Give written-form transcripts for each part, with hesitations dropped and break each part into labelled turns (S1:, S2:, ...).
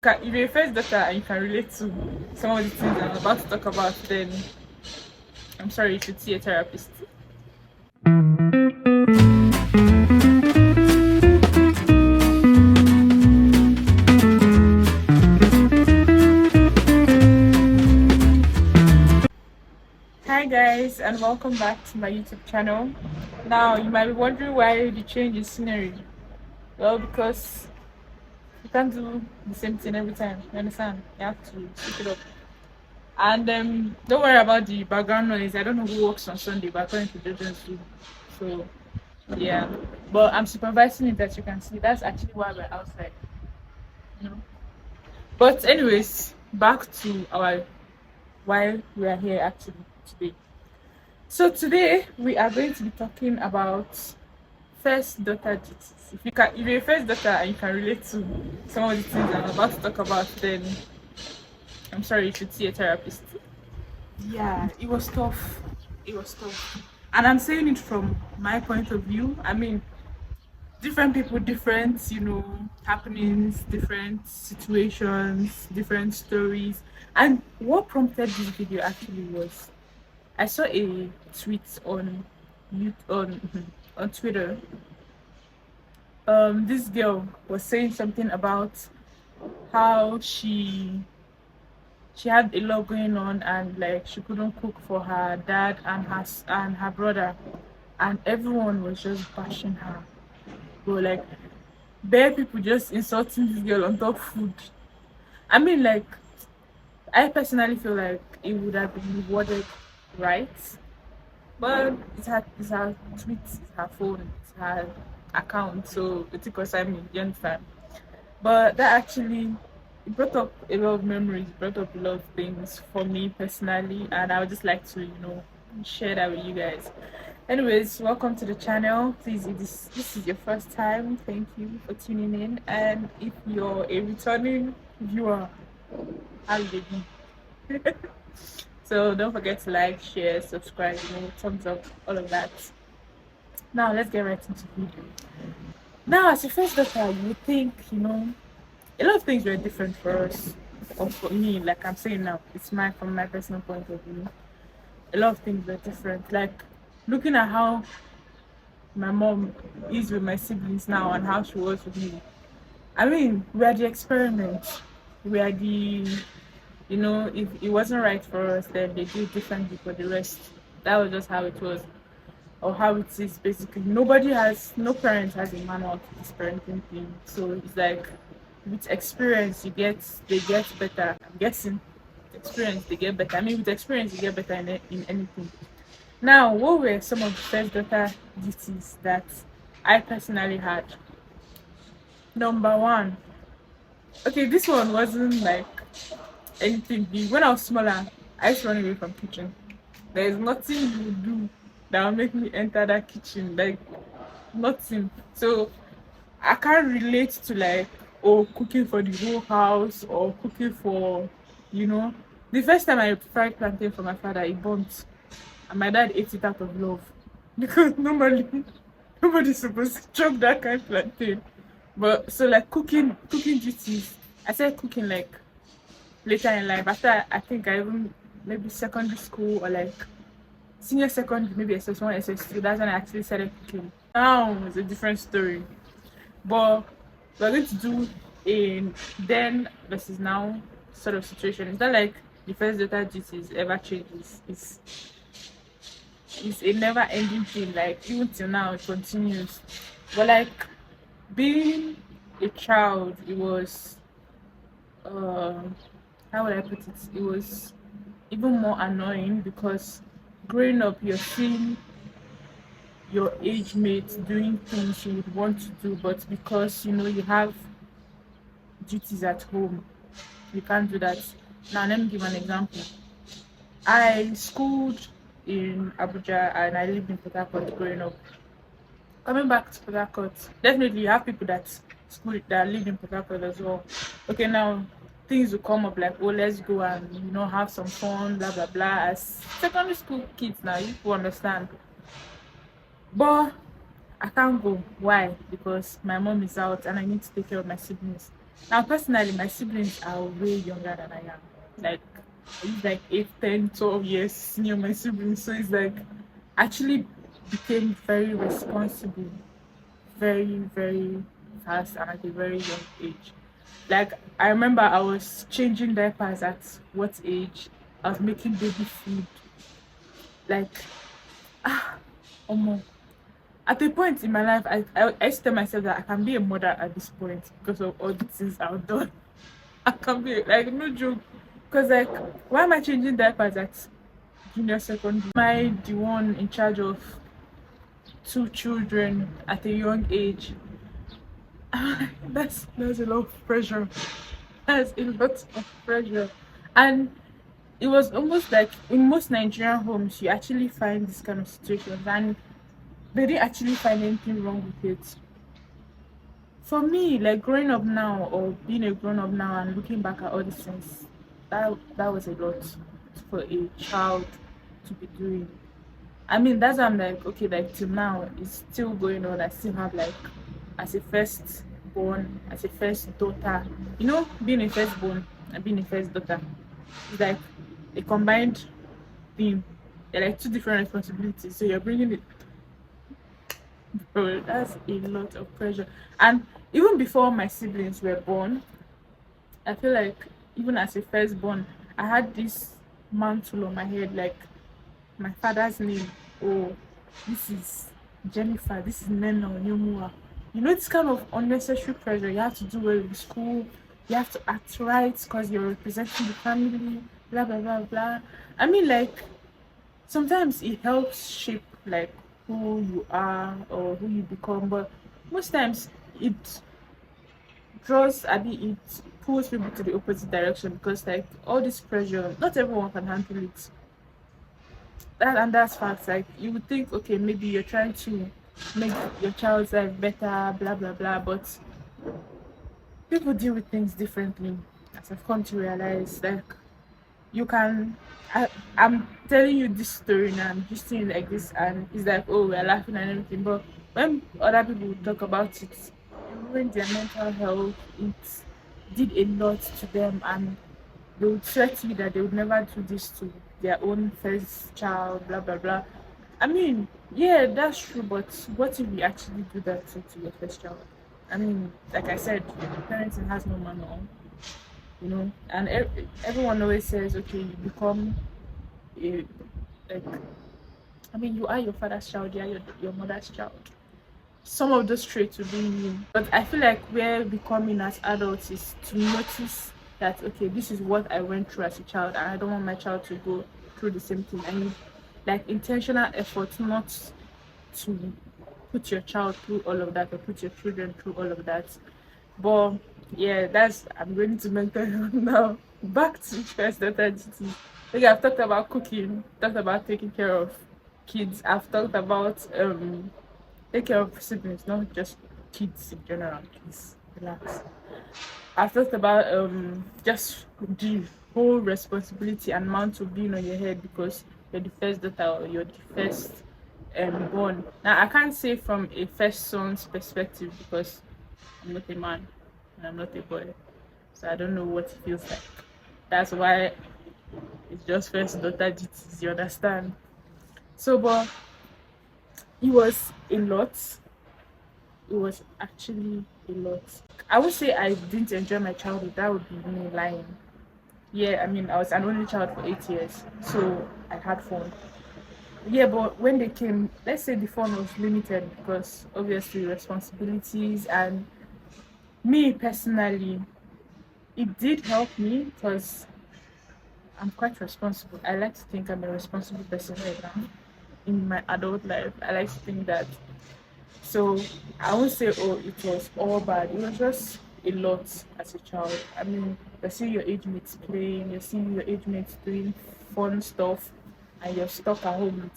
S1: If you're a first daughter and you can relate to some of the things I'm about to talk about, then I'm sorry, you should see a therapist. Hi guys, and welcome back to my YouTube channel. Now you might be wondering why the change in scenery. Well, because you can't do the same thing every time. You understand? You have to switch it up. And don't worry about the background noise. I don't know who works on Sunday, but according to Jojo's do. So yeah. But I'm supervising it, as you can see. That's actually why we're outside. You know. But anyways, back to our why we are here actually today. So today we are going to be talking about first daughter duties. If you're a first daughter and you can relate to some of the things I'm about to talk about, then I'm sorry, you should see a therapist. Yeah, it was tough. It was tough. And I'm saying it from my point of view. I mean, different people, different, happenings, different situations, different stories. And what prompted this video actually was I saw a tweet on on Twitter. This girl was saying something about how she had a lot going on, and like she couldn't cook for her dad and her brother, and everyone was just bashing her. But like bare people just insulting this girl on top food. I mean, like, I personally feel like it would have been rewarded, right? But it's her tweet, it's her phone, it's her account, so it's concern me, you understand? But that actually it brought up a lot of memories, brought up a lot of things for me personally, and I would just like to, share that with you guys. Anyways, welcome to the channel. Please, if this is your first time, thank you for tuning in. And if you're a returning viewer, how you doing? So don't forget to like, share, subscribe, thumbs up, all of that. Now let's get right into the video. Now, as a first daughter, you would think, a lot of things were different for us, or for me. Like I'm saying now, it's from my personal point of view. A lot of things were different. Like looking at how my mom is with my siblings now and how she was with me. I mean, we are the experiment. We are the, if it wasn't right for us, then they do it differently for the rest. That was just how it was, or how it is basically. No parent has a manual to this parenting thing. So it's like with experience, they get better. I'm guessing experience, they get better. I mean, with experience, you get better in anything. Now, what were some of the first daughter duties that I personally had? Number one, okay, this one wasn't like anything big. When I was smaller, I used to run away from kitchen. There is nothing you would do that will make me enter that kitchen. Like nothing. So I can't relate to like cooking for the whole house or cooking for the first time I fried plantain for my father, it burnt. And my dad ate it out of love. Because normally nobody's supposed to chop that kind of plantain. But so like cooking duties. I started cooking like later in life. After I think I even maybe secondary school or like senior secondary, maybe SS1, SS2. That's when I actually started cooking. Now it's a different story. But we're going to do a then versus now sort of situation. It's not like the first daughter duties ever changes. It's a never ending thing, like even till now it continues. But like being a child, it was how would I put it? It was even more annoying because growing up you're seeing your age mates doing things you would want to do, but because you have duties at home, you can't do that. Now let me give an example. I schooled in Abuja and I lived in Port Harcourt growing up. Coming back to Port Harcourt, definitely you have people that live in Port Harcourt as well. Okay, now things will come up like, oh, let's go and have some fun, blah blah blah. As secondary school kids now, you will understand. But I can't go. Why? Because my mom is out and I need to take care of my siblings. Now, personally, my siblings are way younger than I am. Like, he's like 8, 10, 12 years senior my siblings. So it's like, actually became very responsible, very, very fast and at a very young age. Like, I remember I was changing diapers at what age? I was making baby food. Like, almost. At a point in my life, I used to tell myself that I can be a mother at this point because of all the things I've done. I can be like no joke. Cause like why am I changing diapers at junior secondary? Am I the one in charge of 2 children at a young age? That's a lot of pressure. That's a lot of pressure. And it was almost like in most Nigerian homes you actually find this kind of situations and they didn't actually find anything wrong with it. For me, like growing up now or being a grown up now and looking back at all these things, that was a lot for a child to be doing. I mean, that's why I'm like, okay, like till now, it's still going on. I still have like, as a first born, as a first daughter, being a firstborn and being a first daughter, it's like a combined thing. They're like two different responsibilities. So you're bringing it, bro, that's a lot of pressure. And even before my siblings were born, I feel like even as a firstborn, I had this mantle on my head, like my father's name. Oh, this is Jennifer, this is Nena Onyemua. This kind of unnecessary pressure. You have to do well in school, you have to act right because you're representing the family, blah blah blah blah. I mean, like sometimes it helps shape like who you are or who you become, but most times it it pulls people to the opposite direction because like all this pressure, not everyone can handle it. That's facts. Like you would think, okay, maybe you're trying to make your child's life better, blah blah blah, but people deal with things differently. As I've come to realize, like you can I'm telling you this story now, I'm just saying like this and it's like, oh, we're laughing and everything, but when other people talk about it, it ruined their mental health. It did a lot to them and they would threaten you that they would never do this to their own first child, blah blah blah. I mean, yeah, that's true, but what if you actually do that to your first child? I mean, like I said, parenting has no manual, and everyone always says, okay, you become a, like, I mean, you are your father's child, you are your mother's child. Some of those traits will be in you, but I feel like we're becoming as adults is to notice that, okay, this is what I went through as a child and I don't want my child to go through the same thing. I need like intentional effort, not to put your child through all of that or put your children through all of that. But yeah, I'm going to mental health now. Back to first daughter duties. Like I've talked about cooking, talked about taking care of kids, I've talked about take care of siblings, not just kids in general. Please relax. I've talked about just the whole responsibility and amount of being on your head because you're the first daughter or you're the first born. Now I can't say from a first son's perspective because I'm not a man and I'm not a boy, so I don't know what it feels like. That's why it's just first daughter duties. You understand? So, but it was a lot. It was actually a lot. I would say I didn't enjoy my childhood. That would be me lying. Yeah, I mean, I was an only child for 8 years, so I had fun. Yeah, but when they came, let's say the fun was limited because obviously responsibilities and me personally, it did help me because I'm quite responsible. I like to think I'm a responsible person right now in my adult life. I like to think that. So I won't say, oh, it was all bad. It was just a lot as a child. I mean, you're seeing your age mates playing, you're seeing your age mates doing fun stuff, and you're stuck at home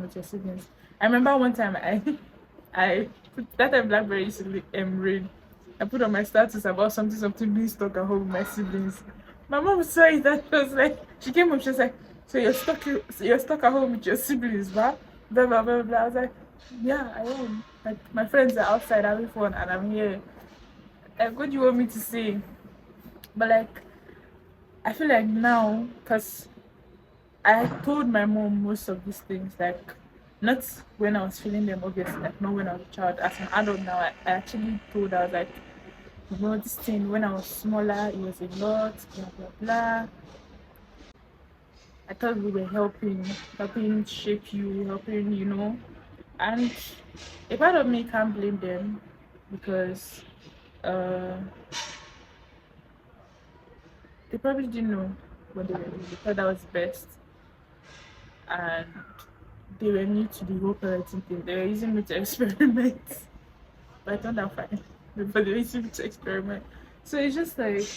S1: with your siblings. I remember one time I put that time BlackBerry used to rain. I put on my status about something being stuck at home with my siblings. My mom saw it and she was like, she came up, she was like, so you're stuck at home with your siblings, blah blah blah blah blah. I was like, yeah, I am. Like my friends are outside having fun and I'm here. Like, what do you want me to say? But like, I feel like now, cause I told my mom most of these things, like not when I was feeling them, obviously, like not when I was a child. As an adult now, I actually told her like, you know, this thing when I was smaller, it was a lot, blah blah blah. I thought we were helping shape you, helping, you know. And a part of me can't blame them because uh, they probably didn't know what they were doing. They thought that was best, and they were new to the whole parenting thing. They were using me to experiment, but I thought that fine. But they were using me to experiment. So it's just like,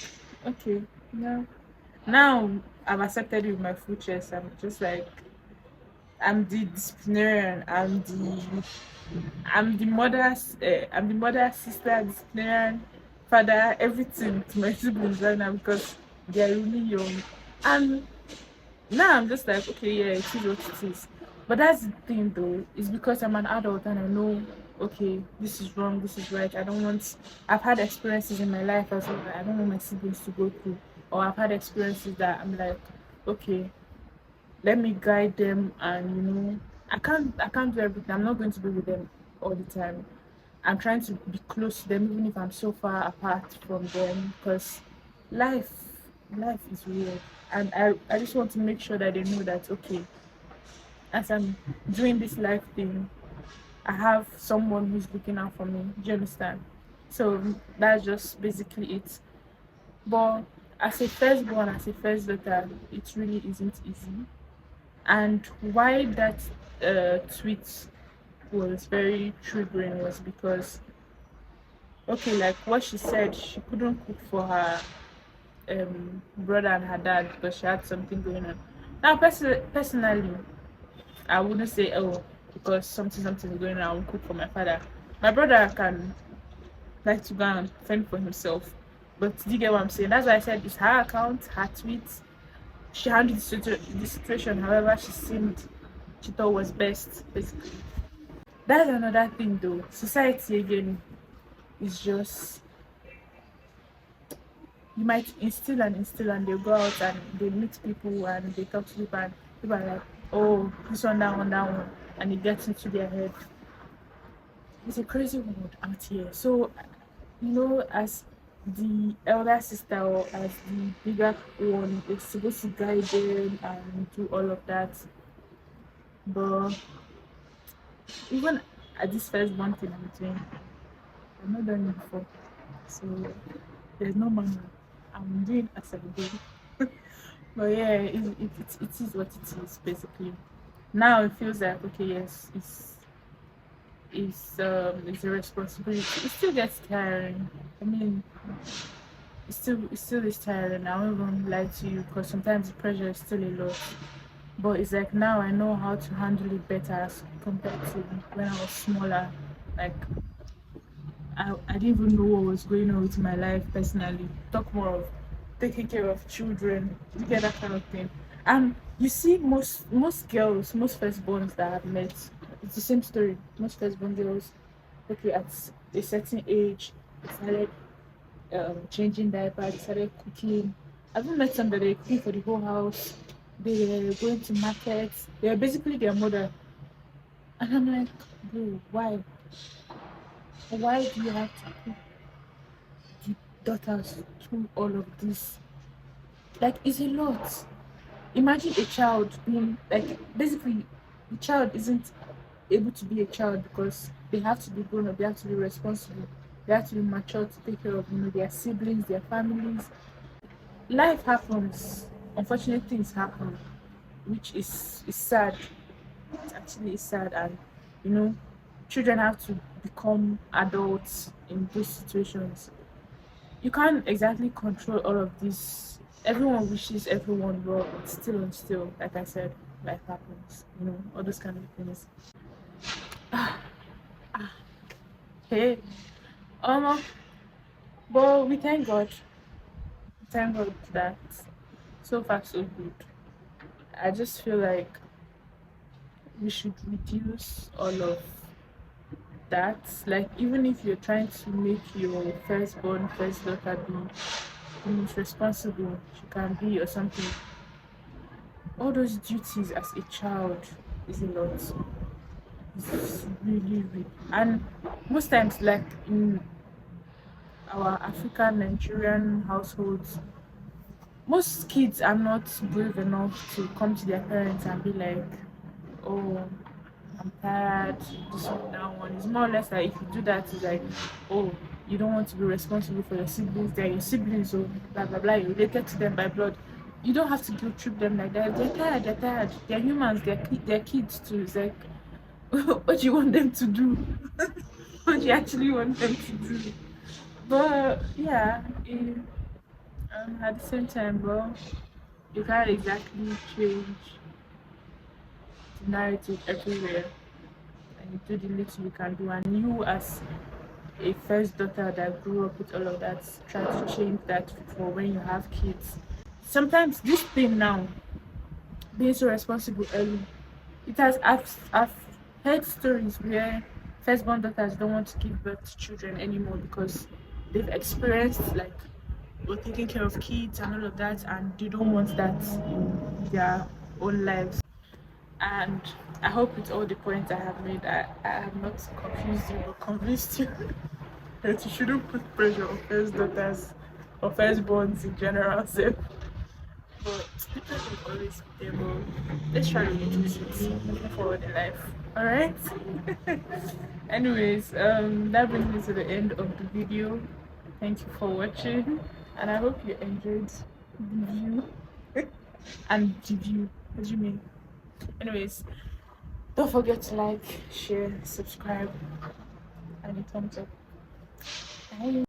S1: okay, yeah. Now I've accepted it with my full chest. I'm just like, I'm the disciplinarian. I'm the mother, sister, disciplinarian, father, everything to my siblings right now because they are really young. And now I'm just like, okay, yeah, it is what it is. But that's the thing though, is because I'm an adult and I know, okay, this is wrong, this is right. I've had experiences in my life as well that I don't want my siblings to go through. Or I've had experiences that I'm like, okay, let me guide them, and you know, I can't do everything. I'm not going to be with them all the time. I'm trying to be close to them even if I'm so far apart from them because life life is weird, and I just want to make sure that they know that, okay, as I'm doing this life thing, I have someone who's looking out for me. Do you understand? So that's just basically it. But as a firstborn, as a first daughter, it really isn't easy. And why that tweet was very triggering was because, okay, like what she said, she couldn't cook for her brother and her dad because she had something going on. Now, personally, I wouldn't say, oh, because something is going on, I will cook for my father. My brother can like to go and fend for himself. But do you get what I'm saying? That's why I said it's her account, her tweets. She handled the situation however she thought was best, basically. That's another thing though. Society again is just, you might instill and they go out and they meet people and they talk to people and people are like, oh, this one, that one, and it gets into their head. It's a crazy world out here. So, you know, as the elder sister or as the bigger one, it's supposed to guide them and do all of that. But even at this first one thing I'm doing, I've not done it before. So there's no manual. I'm doing as I go. But yeah, it is what it is basically. Now it feels like, okay, yes, it's a responsibility. It still gets tiring. I mean, it still is tiring. I won't even lie to you because sometimes the pressure is still a lot. But it's like now I know how to handle it better as compared to when I was smaller. Like I didn't even know what was going on with my life personally. Talk more of taking care of children, you get that kind of thing. And you see, most girls, most firstborns that I've met, it's the same story. Most firstborn girls, okay, at a certain age, they started changing diapers, they started cooking. I've even met some that they cooking for the whole house. They were going to markets. They were basically their mother. And I'm like, bro, why? Why do you have to put the daughters through all of this? Like, it's a lot. Imagine a child being like, basically, the child isn't able to be a child because they have to be grown up, they have to be responsible, they have to be mature to take care of, you know, their siblings, their families. Life happens. Unfortunate things happen, which is sad. It actually is sad, and you know, children have to become adults in those situations. You can't exactly control all of this. Everyone wishes everyone well, but still and still, like I said, life happens. You know, all those kind of things. Hey, um, but we thank God. Thank God that so far so good. I just feel like we should reduce all of that. Like, even if you're trying to make your firstborn first daughter be the most responsible she can be or something, all those duties as a child is a lot. It's really, really, and most times, like in our African Nigerian households, most kids are not brave enough to come to their parents and be like, oh, I'm tired, this one, that one. It's more or less like if you do that, it's like, oh, you don't want to be responsible for your siblings. They're your siblings, so blah blah blah. You're related to them by blood. You don't have to guilt trip them like that. They're tired, they're tired. They're humans, they're kids too. It's like, what do you want them to do? What do you actually want them to do? But yeah, at the same time, bro, you can't exactly change the narrative everywhere, and you do the little you can do. And you, as a first daughter that grew up with all of that, try to change that for when you have kids. Sometimes this thing now, being so responsible early, it has I've heard stories where firstborn daughters don't want to give birth to children anymore because they've experienced like or taking care of kids and all of that, and they don't want that in their own lives. And I hope with all the points I have made, I have not confused you or convinced you that you shouldn't put pressure on first daughters or firstborns in general. So, but the pressure will always be there. But let's try to reduce it moving forward in life. All right. Anyways, that brings me to the end of the video. Thank you for watching, and I hope you enjoyed the view and the view. What do you mean? Anyways, don't forget to like, share, subscribe, and a thumbs up. Bye.